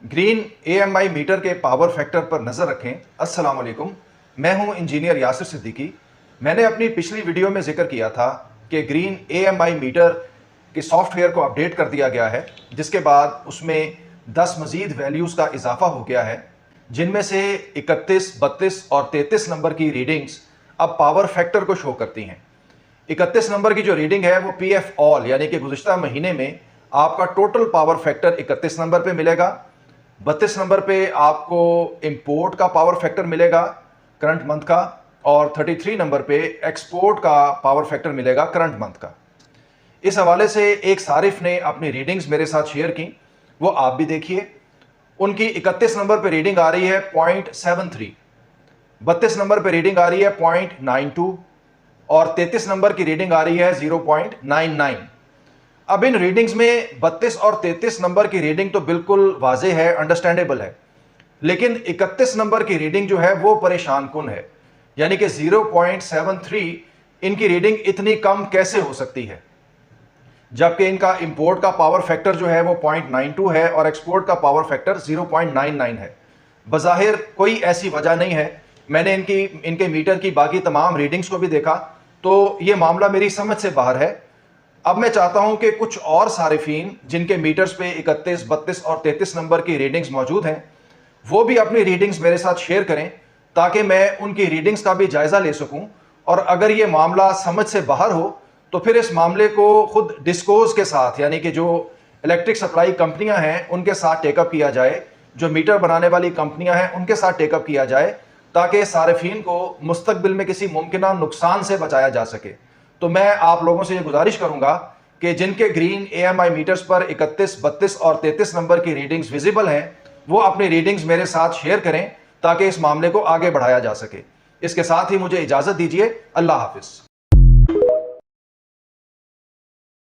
Green AMI metre के power factor पर नज़र रखें। अस्सलाम वालेकुम, मैं हूं इंजीनियर यासिर सिद्दीकी। मैंने अपनी पिछली वीडियो में जिक्र किया था कि ग्रीन एएमआई मीटर के सॉफ्टवेयर को अपडेट कर दिया गया है, जिसके बाद उसमें 10 मज़ीद वैल्यूज़ का इजाफा हो गया है, जिनमें से 31, 32 और 33 नंबर की रीडिंग्स अब पावर फैक्टर को शो करती हैं। 31 नंबर की जो रीडिंग है वो पीएफ ऑल यानी कि गुज़िश्ता महीने में आपका टोटल पावर फैक्टर 31 नंबर पे मिलेगा। 32 नंबर पे आपको इंपोर्ट का पावर फैक्टर मिलेगा करंट मंथ का, और 33 नंबर पे एक्सपोर्ट का पावर फैक्टर मिलेगा करंट मंथ का। इस हवाले से एक सारिफ ने अपनी रीडिंग्स मेरे साथ शेयर की, वो आप भी देखिए। उनकी 31 नंबर पे रीडिंग आ रही है 0.73, 32 नंबर पे रीडिंग आ रही है 0.92 और 33 नंबर की रीडिंग आ रही है 0.99। अब इन रीडिंग्स में 32 और 33 नंबर की रीडिंग तो बिल्कुल वाजे है, अंडरस्टैंडेबल है, लेकिन 31 नंबर की रीडिंग जो है वो परेशान कुन है। यानी कि 0.73 इनकी रीडिंग इतनी कम कैसे हो सकती है, जबकि इनका इंपोर्ट का पावर फैक्टर जो है वो 0.92 है और एक्सपोर्ट का पावर फैक्टर 0.99 है। बज़ाहिर कोई ऐसी वजह नहीं है। मैंने इनके मीटर की बाकी तमाम रीडिंग्स को भी देखा तो ये मामला मेरी समझ से बाहर है। अब मैं चाहता हूं कि कुछ और सारिफीन जिनके मीटर्स पे 31, 32 और 33 नंबर की रीडिंग्स मौजूद हैं, वो भी अपनी रीडिंग्स मेरे साथ शेयर करें ताकि मैं उनकी रीडिंग्स का भी जायज़ा ले सकूं, और अगर ये मामला समझ से बाहर हो तो फिर इस मामले को खुद डिस्कोज के साथ यानी कि जो इलेक्ट्रिक सप्लाई कंपनियां हैं उनके साथ टेकअप किया जाए, जो मीटर बनाने वाली कंपनियां हैं उनके साथ टेकअप किया जाए, ताकि सारिफीन को मुस्तकबिल में किसी मुमकिन नुकसान से बचाया जा सके। तो मैं आप लोगों से ये गुजारिश करूंगा कि जिनके ग्रीन एएमआई मीटर्स पर 31, 32 और 33 नंबर की रीडिंग्स विजिबल हैं, वो अपनी रीडिंग्स मेरे साथ शेयर करें ताकि इस मामले को आगे बढ़ाया जा सके। इसके साथ ही मुझे इजाज़त दीजिए। अल्लाह हाफिज़।